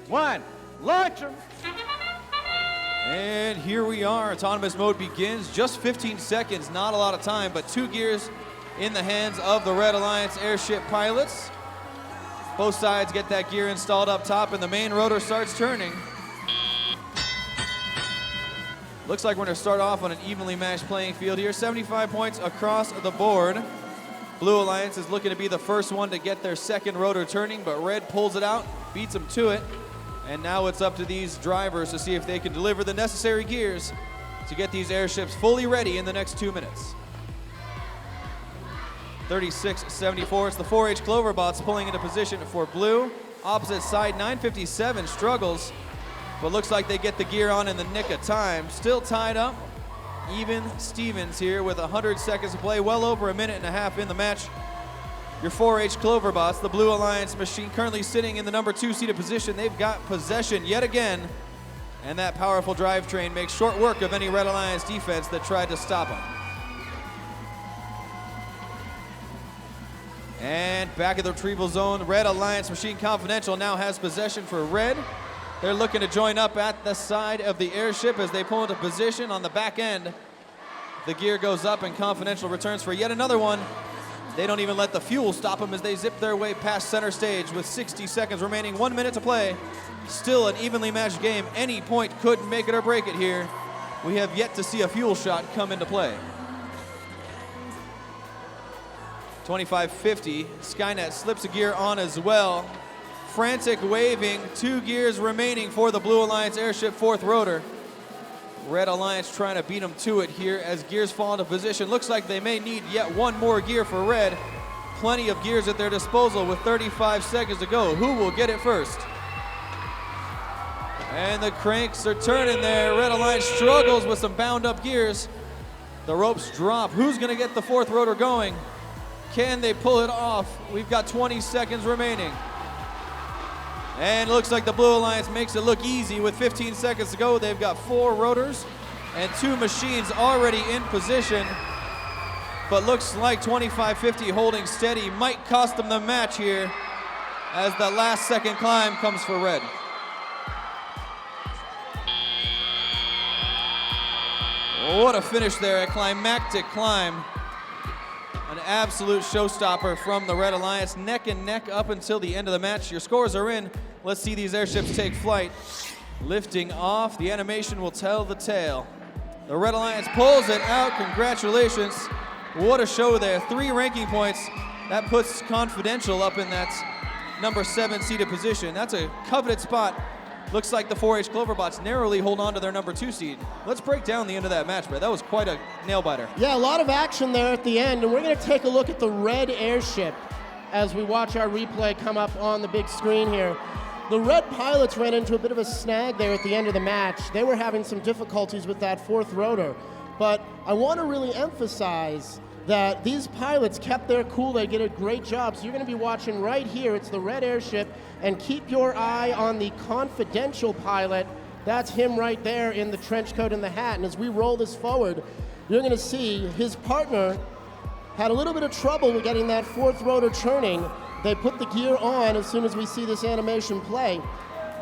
1, launch them. And here we are, autonomous mode begins. Just 15 seconds, not a lot of time, but 2 gears in the hands of the Red Alliance airship pilots. Both sides get that gear installed up top and the main rotor starts turning. Looks like we're gonna start off on an evenly matched playing field here. 75 points across the board. Blue Alliance is looking to be the first one to get their second rotor turning, but Red pulls it out, beats them to it. And now it's up to these drivers to see if they can deliver the necessary gears to get these airships fully ready in the next 2 minutes. 36-74, it's the 4H Cloverbots pulling into position for Blue. Opposite side, 957 struggles, but looks like they get the gear on in the nick of time. Still tied up, even Stevens here with 100 seconds to play, well over a minute and a half in the match. Your 4H Cloverbots, the Blue Alliance machine, currently sitting in the number 2 seated position. They've got possession yet again, and that powerful drivetrain makes short work of any Red Alliance defense that tried to stop them. And back at the retrieval zone, Red Alliance Machine Confidential now has possession for Red. They're looking to join up at the side of the airship as they pull into position on the back end. The gear goes up and Confidential returns for yet another one. They don't even let the fuel stop them as they zip their way past center stage with 60 seconds remaining, 1 minute to play. Still an evenly matched game. Any point could make it or break it here. We have yet to see a fuel shot come into play. 25-50, Skynet slips a gear on as well. Frantic waving, 2 gears remaining for the Blue Alliance airship, 4th rotor. Red Alliance trying to beat them to it here as gears fall into position. Looks like they may need yet 1 more gear for Red. Plenty of gears at their disposal with 35 seconds to go. Who will get it first? And the cranks are turning there. Red Alliance struggles with some bound up gears. The ropes drop. Who's gonna get the 4th rotor going? Can they pull it off? We've got 20 seconds remaining. And it looks like the Blue Alliance makes it look easy with 15 seconds to go. They've got 4 rotors and 2 machines already in position. But looks like 25-50 holding steady might cost them the match here as the last second climb comes for Red. What a finish there, a climactic climb. An absolute showstopper from the Red Alliance, neck and neck up until the end of the match. Your scores are in. Let's see these airships take flight. Lifting off, the animation will tell the tale. The Red Alliance pulls it out, congratulations. What a show there, 3 ranking points. That puts Confidential up in that number 7 seeded position. That's a coveted spot. Looks like the 4H Cloverbots narrowly hold on to their number 2 seed. Let's break down the end of that match, Brett. That was quite a nail-biter. Yeah, a lot of action there at the end, and we're going to take a look at the Red airship as we watch our replay come up on the big screen here. The Red pilots ran into a bit of a snag there at the end of the match. They were having some difficulties with that 4th rotor, but I want to really emphasize that these pilots kept their cool. They did a great job. So you're going to be watching right here. It's the Red airship, and keep your eye on the Confidential pilot. That's him right there in the trench coat and the hat. And as we roll this forward, you're going to see his partner had a little bit of trouble with getting that 4th rotor turning. They put the gear on as soon as we see this animation play.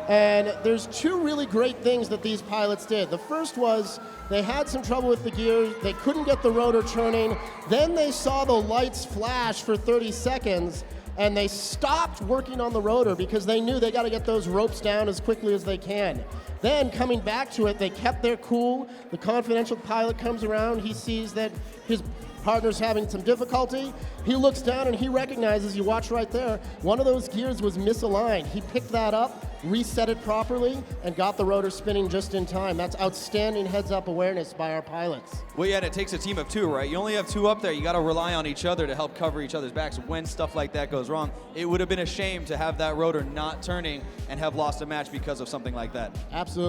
And there's 2 really great things that these pilots did. The first was they had some trouble with the gear. They couldn't get the rotor turning. Then they saw the lights flash for 30 seconds, and they stopped working on the rotor because they knew they got to get those ropes down as quickly as they can. Then coming back to it, they kept their cool. The Confidential pilot comes around. He sees that his partner's having some difficulty. He looks down and he recognizes, you watch right there, one of those gears was misaligned. He picked that up, reset it properly, and got the rotor spinning just in time. That's outstanding heads-up awareness by our pilots. Well, yeah, and it takes a team of 2, right? You only have 2 up there. You got to rely on each other to help cover each other's backs when stuff like that goes wrong. It would have been a shame to have that rotor not turning and have lost a match because of something like that. Absolutely.